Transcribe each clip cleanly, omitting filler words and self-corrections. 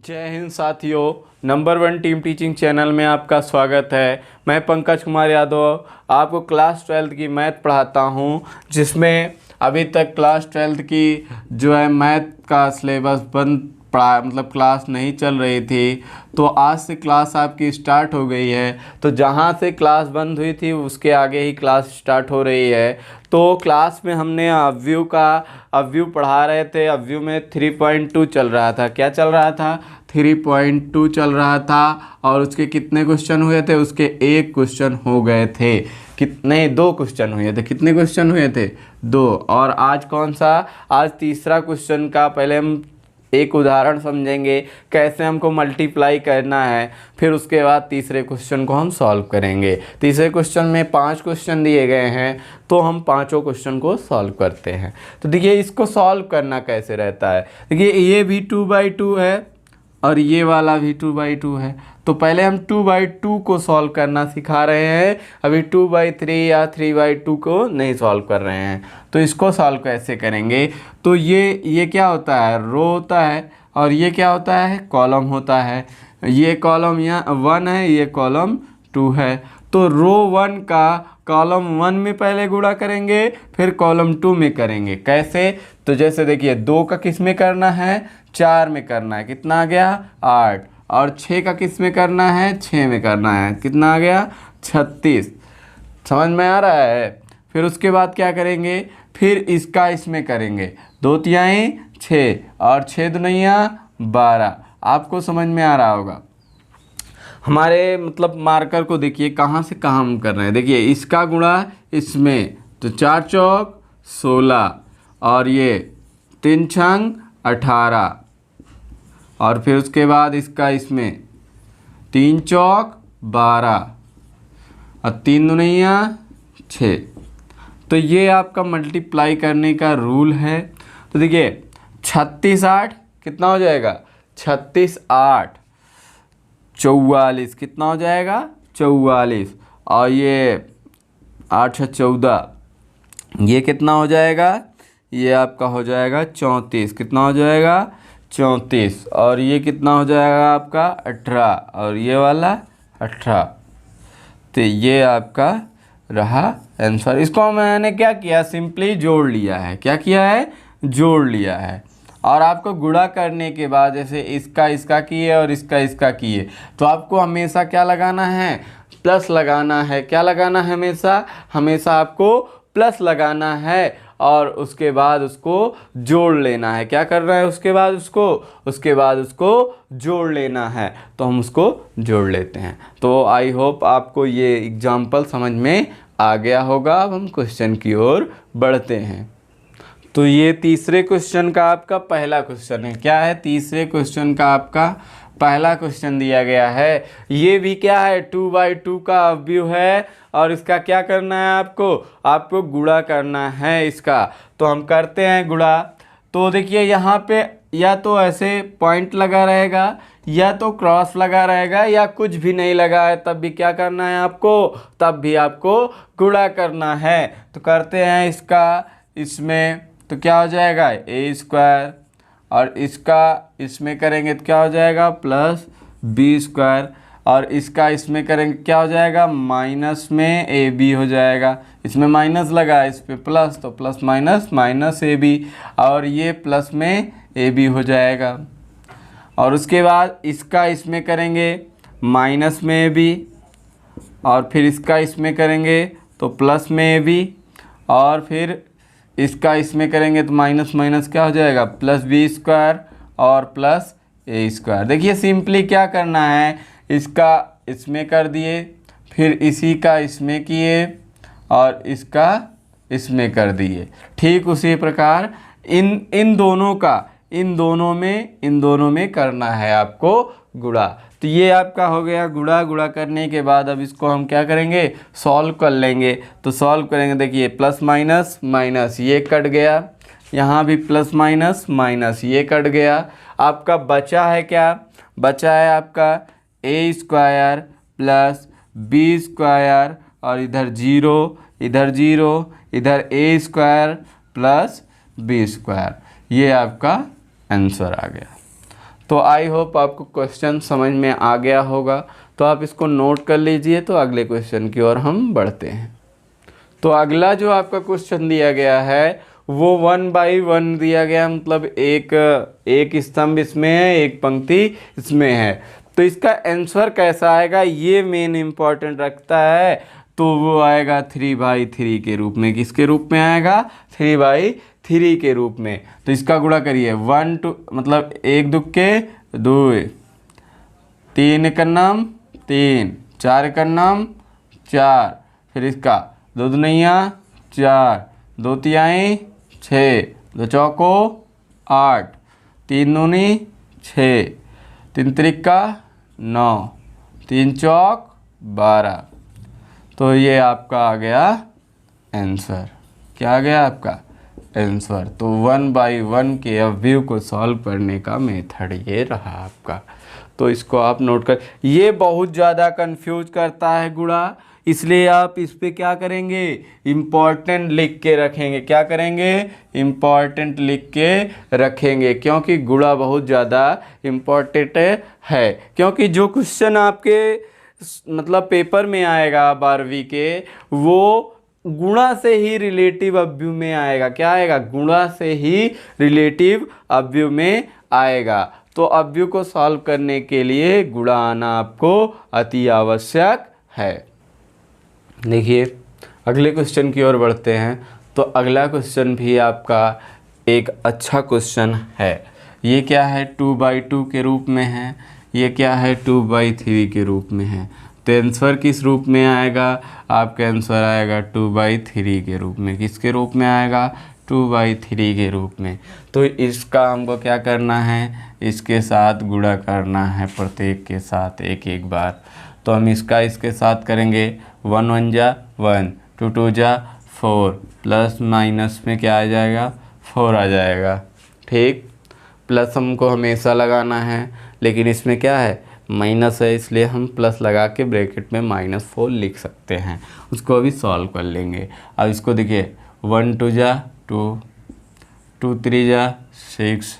जय हिंद साथियों, number one team teaching channel में आपका स्वागत है। मैं पंकज कुमार यादव आपको क्लास 12th की मैथ पढ़ाता हूं, जिसमें अभी तक क्लास 12th की जो है मैथ का सिलेबस बंद पड़ा, मतलब क्लास नहीं चल रही थी। तो आज से क्लास आपकी स्टार्ट हो गई है। तो जहां से क्लास बंद हुई थी उसके आगे ही क्लास स्टार्ट हो रही है। तो क्लास में हमने अव्यू पढ़ा रहे थे। अव्यू में 3.2 चल रहा था। क्या चल रहा था? 3.2 चल रहा था। और उसके कितने क्वेश्चन हुए थे? उसके एक क्वेश्चन हो गए थे। कितने? 2 क्वेश्चन हुए थे। कितने क्वेश्चन हुए थे? 2। और आज कौन सा? आज तीसरा क्वेश्चन का पहले हम एक उदाहरण समझेंगे कैसे हमको मल्टीप्लाई करना है, फिर उसके बाद तीसरे क्वेश्चन को हम सॉल्व करेंगे। तीसरे क्वेश्चन में 5 क्वेश्चन दिए गए हैं, तो हम पांचों क्वेश्चन को सॉल्व करते हैं। तो देखिए इसको सॉल्व करना कैसे रहता है। देखिए ये भी 2/2 है और ये वाला भी 2/2 है। तो पहले हम 2/2 को सॉल्व करना सिखा रहे हैं, अभी 2/3 या 3/2 को नहीं सॉल्व कर रहे हैं। तो इसको सॉल्व कैसे करेंगे? तो ये क्या होता है? रो होता है। और ये क्या होता है? कॉलम होता है। ये कॉलम यहाँ 1 है, ये कॉलम 2 है। तो रो 1 का कॉलम 1 में पहले गुणा करेंगे, फिर कॉलम 2 में करेंगे। कैसे? तो जैसे देखिए 2 का किस में करना है? 4 में करना है। कितना आ गया? 8। और 6 का किस में करना है? 6 में करना है। कितना आ गया? 36। समझ में आ रहा है? फिर उसके बाद क्या करेंगे? फिर इसका इसमें करेंगे। 2 तिहाई 6 और 6 दुनिया 12। आपको समझ में आ रहा होगा। हमारे मतलब मार्कर को देखिए कहाँ से कहाँ हम कर रहे हैं। देखिए इसका गुणा इसमें, तो 4 चौक 16 और ये 3 छंग 18। और फिर उसके बाद इसका इसमें 3 चौक 12 और 3 दुनिया 6। तो ये आपका मल्टीप्लाई करने का रूल है। तो देखिए 36 8 कितना हो जाएगा? 36 8 44। कितना हो जाएगा? 44। और ये 8 14, ये कितना हो जाएगा? ये आपका हो जाएगा 34। कितना हो जाएगा? 34। और ये कितना हो जाएगा आपका? 18। और ये वाला 18। तो ये आपका रहा आंसर। इसको मैंने क्या किया? सिंपली जोड़ लिया है। क्या किया है? जोड़ लिया है। और आपको गुणा करने के बाद जैसे इसका किए और इसका किए, तो आपको हमेशा क्या लगाना है? प्लस लगाना है। क्या लगाना है? हमेशा आपको प्लस लगाना है। और उसके बाद उसको जोड़ लेना है। क्या करना है? उसके बाद उसको जोड़ लेना है। तो हम उसको जोड़ लेते हैं। तो आई होप आपको ये एग्जाम्पल समझ में आ गया होगा। अब हम क्वेश्चन की ओर बढ़ते हैं। तो ये तीसरे क्वेश्चन का आपका पहला क्वेश्चन है। क्या है? तीसरे क्वेश्चन का आपका पहला क्वेश्चन दिया गया है। ये भी क्या है? 2/2 का अवयव है। और इसका क्या करना है? आपको गुणा करना है इसका। तो हम करते हैं गुणा। तो देखिए यहाँ पे या तो ऐसे पॉइंट लगा रहेगा, या तो क्रॉस लगा रहेगा, या कुछ भी नहीं लगा है, तब भी क्या करना है आपको? तब भी आपको गुणा करना है। तो करते हैं इसका इसमें। तो क्या हो जाएगा? a²। और इसका इसमें करेंगे तो क्या हो जाएगा? +b²। और इसका इसमें करेंगे क्या हो जाएगा? माइनस में ab हो जाएगा। इसमें माइनस लगा है, इस पे प्लस, तो प्लस माइनस माइनस ab। और ये प्लस में ab हो जाएगा। और उसके बाद इसका इसमें करेंगे माइनस में ab। और फिर इसका इसमें करेंगे तो प्लस में ab। और फिर इसका इसमें करेंगे तो माइनस माइनस क्या हो जाएगा? +b² और +a²। देखिए सिंपली क्या करना है? इसका इसमें कर दिए, फिर इसी का इसमें किए, और इसका इसमें कर दिए। ठीक उसी प्रकार इन दोनों में करना है आपको गुणा। तो ये आपका हो गया गुणा करने के बाद अब इसको हम क्या करेंगे? सॉल्व कर लेंगे। तो सॉल्व करेंगे। देखिए प्लस माइनस माइनस ये कट गया, यहाँ भी प्लस माइनस माइनस ये कट गया। आपका बचा है क्या? बचा है आपका a² + b² और इधर 0 इधर a² + b²। ये आपका आंसर आ गया। तो आई होप आपको क्वेश्चन समझ में आ गया होगा। तो आप इसको नोट कर लीजिए। तो अगले क्वेश्चन की ओर हम बढ़ते हैं। तो अगला जो आपका क्वेश्चन दिया गया है वो 1 बाई 1 दिया गया, मतलब एक स्तंभ इसमें है, एक पंक्ति इसमें है। तो इसका आंसर कैसा आएगा ये मेन इम्पॉर्टेंट रखता है। तो वो आएगा 3/3 के रूप में। किसके रूप में आएगा? 3/3 के रूप में। तो इसका गुणा करिए, 1 2 मतलब 1 दुक्के 2, 3 का नाम 3, 4 का नाम 4, फिर इसका 2 दुनिया 4, 2 तिहाई 6, 2 चौको 8, 3 दूनी 6, 3 त्रिका 9, 3 चौक 12। तो ये आपका आ गया आंसर। क्या आ गया आपका आंसर? तो 1 बाई 1 के अवयव को सॉल्व करने का मेथड ये रहा आपका। तो इसको आप नोट कर, ये बहुत ज़्यादा कंफ्यूज करता है गुणा, इसलिए आप इस पे क्या करेंगे? इम्पॉर्टेंट लिख के रखेंगे। क्या करेंगे? इम्पॉर्टेंट लिख के रखेंगे, क्योंकि गुणा बहुत ज़्यादा इम्पॉर्टेंट है। क्योंकि जो क्वेश्चन आपके मतलब पेपर में आएगा 12वीं के, वो गुणा से ही रिलेटिव अवयव में आएगा। क्या आएगा? गुणा से ही रिलेटिव अवयव में आएगा। तो अवयव को सॉल्व करने के लिए गुणा आना आपको अति आवश्यक है। देखिए अगले क्वेश्चन की ओर बढ़ते हैं। तो अगला क्वेश्चन भी आपका एक अच्छा क्वेश्चन है। ये क्या है? 2/2 के रूप में है। ये क्या है? 2/3 के रूप में है। तो आंसर किस रूप में आएगा? आपका आंसर आएगा 2/3 के रूप में। किसके रूप में आएगा? 2/3 के रूप में। तो इसका हमको क्या करना है? इसके साथ गुणा करना है, प्रत्येक के साथ एक एक बार। तो हम इसके साथ करेंगे। 1 1 जा 1, 2 2 जा 4, प्लस माइनस में क्या आ जाएगा? 4 आ जाएगा। ठीक, प्लस हमको हमेशा लगाना है, लेकिन इसमें क्या है? माइनस है, इसलिए हम प्लस लगा के ब्रैकेट में -4 लिख सकते हैं। उसको अभी सॉल्व कर लेंगे। अब इसको देखिए, 1 2 जा 2, 2 3 जा 6,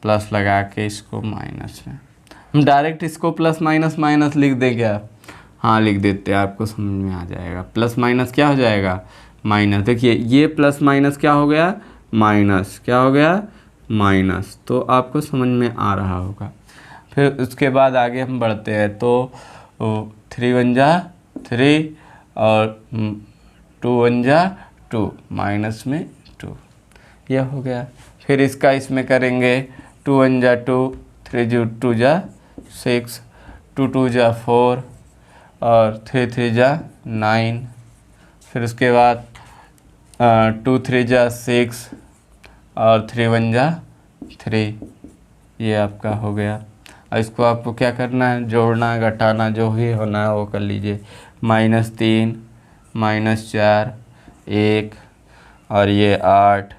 प्लस लगा के इसको माइनस में। हम डायरेक्ट इसको प्लस माइनस माइनस लिख दें क्या? हाँ लिख देते हैं, आपको समझ में आ जाएगा। प्लस माइनस क्या हो जाएगा? माइनस। देखिए ये प्लस माइनस क्या हो गया? माइनस। क्या हो गया? माइनस। तो आपको समझ में आ रहा होगा। फिर उसके बाद आगे हम बढ़ते हैं। तो 3 1 जा 3 और 2 1 जा 2, माइनस में 2, यह हो गया। फिर इसका इसमें करेंगे। 2 1 जा 2, 3 2 जा 6, 2 2 जा 4 और 3 3 जा 9। फिर उसके बाद 2 3 जा 6 और 3 1 जा 3, ये आपका हो गया। और इसको आपको क्या करना है? जोड़ना, घटाना, जो भी होना है वो कर लीजिए। -3 -4 1 और ये 8,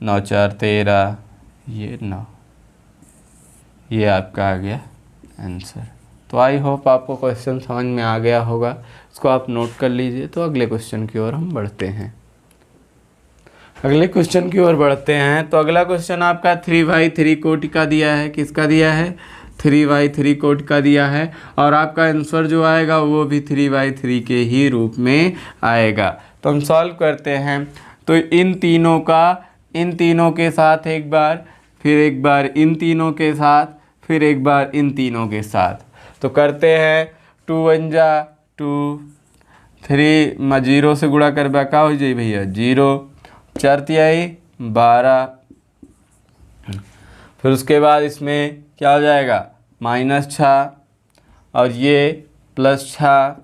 9 4 13, ये 9, ये आपका आ गया आंसर। तो आई होप आपको क्वेश्चन समझ में आ गया होगा। इसको आप नोट कर लीजिए। तो अगले क्वेश्चन की ओर हम बढ़ते हैं। अगले क्वेश्चन की ओर बढ़ते हैं। तो अगला क्वेश्चन आपका 3/3 कोटि का दिया है। किसका दिया है? 3/3 कोटि का दिया है। और आपका आंसर जो आएगा वो भी 3/3 के ही रूप में आएगा। तो हम सॉल्व करते हैं। तो इन तीनों के साथ एक बार, फिर एक बार इन तीनों के साथ, फिर एक बार इन तीनों के साथ। तो करते हैं। 2 1 जा 2, 3 0 से गुणा कर क्या हो जाए भैया? 0, 4 तिहाई 12। फिर उसके बाद इसमें क्या हो जाएगा? -6 और ये +6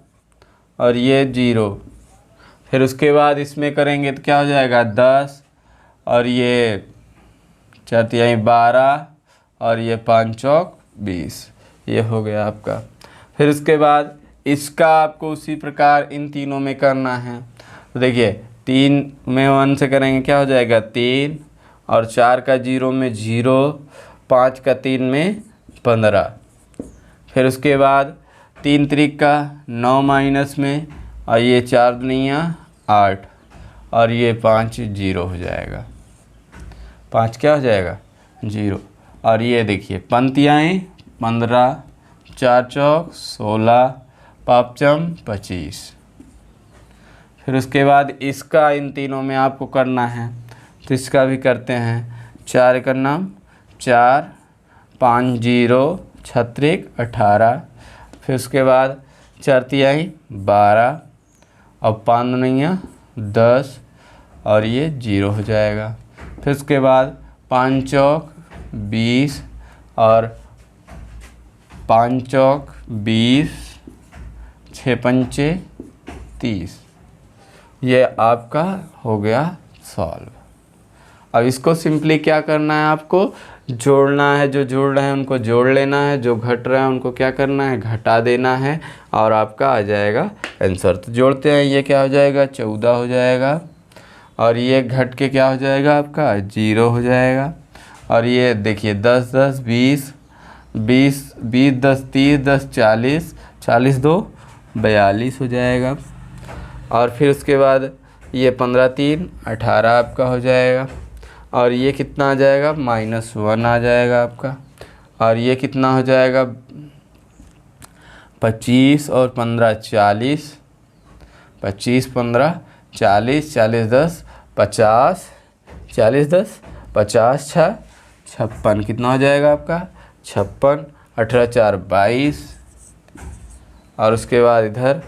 और ये 0। फिर उसके बाद इसमें करेंगे तो क्या हो जाएगा? 10 और ये 4 तिहाई 12 और ये 5 चौक 20, ये हो गया आपका। फिर उसके बाद इसका आपको उसी प्रकार इन तीनों में करना है। तो देखिए 3 में 1 से करेंगे क्या हो जाएगा? 3 और 4 का 0 में 0, 5 का 3 में 15। फिर उसके बाद 3 त्रिका 9 माइनस में और ये 4 दुनिया 8 और ये 5 0 हो जाएगा। 5 क्या हो जाएगा? 0। और ये देखिए पंक्तियाँ 15, 4 चौक 16, पाँचम 25। फिर उसके बाद इसका इन तीनों में आपको करना है, तो इसका भी करते हैं। 4 एक नाम 4, 5 0 छत्रिक 18। फिर उसके बाद 4 तिहाई 12 और 5 नैया 10 और ये 0 हो जाएगा। फिर उसके बाद 5 चौक 20 और 5 चौक 20, 6 पंचे 30। ये आपका हो गया सॉल्व। अब इसको सिंपली क्या करना है, आपको जोड़ना है। जो जुड़ रहे हैं उनको जोड़ लेना है, जो घट रहे हैं उनको क्या करना है, घटा देना है, और आपका आ जाएगा आंसर। तो जोड़ते हैं, ये क्या हो जाएगा 14 हो जाएगा, और ये घट के क्या हो जाएगा आपका 0 हो जाएगा। और ये देखिए 10 10 20 20 20 10 30 10 40 40 2 42 हो जाएगा। और फिर उसके बाद ये 15 3 18 आपका हो जाएगा। और ये कितना आ जाएगा -1 आ जाएगा आपका। और ये कितना हो जाएगा 25 और 15 40, 25 15 40 40 10 50, 40 10 50 6 56 कितना हो जाएगा आपका 56, 18 4 22। और उसके बाद इधर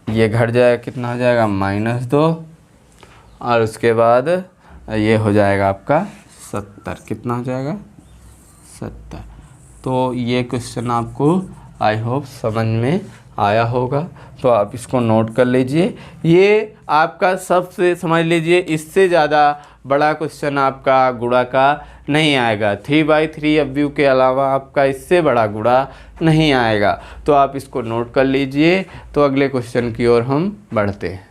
ये घट जाएगा, कितना हो जाएगा -2। और उसके बाद ये हो जाएगा आपका 70, कितना हो जाएगा 70। तो ये क्वेश्चन आपको आई होप समझ में आया होगा, तो आप इसको नोट कर लीजिए। ये आपका सबसे समझ लीजिए, इससे ज़्यादा बड़ा क्वेश्चन आपका गुणा का नहीं आएगा। 3/3 अवयव के अलावा आपका इससे बड़ा गुणा नहीं आएगा, तो आप इसको नोट कर लीजिए। तो अगले क्वेश्चन की ओर हम बढ़ते हैं।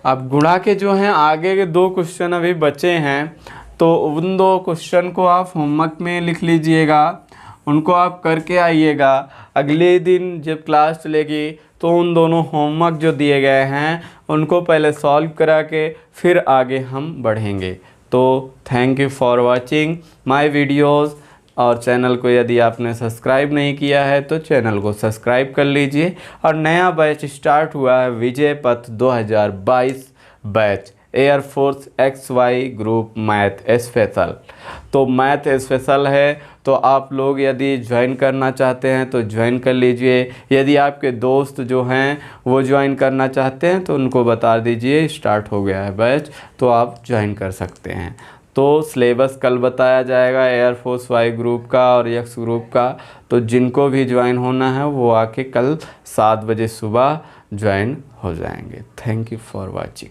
अब गुणा के जो हैं आगे के 2 क्वेश्चन अभी बचे हैं, तो उन 2 क्वेश्चन को आप होमवर्क में लिख लीजिएगा, उनको आप करके आइएगा। अगले दिन जब क्लास चलेगी तो उन दोनों होमवर्क जो दिए गए हैं उनको पहले सॉल्व करा के फिर आगे हम बढ़ेंगे। तो thank you for watching my videos. और चैनल को यदि आपने सब्सक्राइब नहीं किया है तो चैनल को सब्सक्राइब कर लीजिए। और नया बैच स्टार्ट हुआ है विजय पथ 2022 batch, air force XY group math special. तो मैथ स्पेशल है, तो आप लोग यदि ज्वाइन करना चाहते हैं तो ज्वाइन कर लीजिए। यदि आपके दोस्त जो हैं वो ज्वाइन करना चाहते हैं तो उनको बता दीजिए स्टार्ट हो गया है बैच, तो आप ज्वाइन कर सकते हैं। तो सिलेबस कल बताया जाएगा एयरफोर्स Y ग्रुप का और X ग्रुप का, तो जिनको भी ज्वाइन होना है वो आके कल 7 बजे सुबह ज्वाइन हो जाएंगे। Thank you for watching.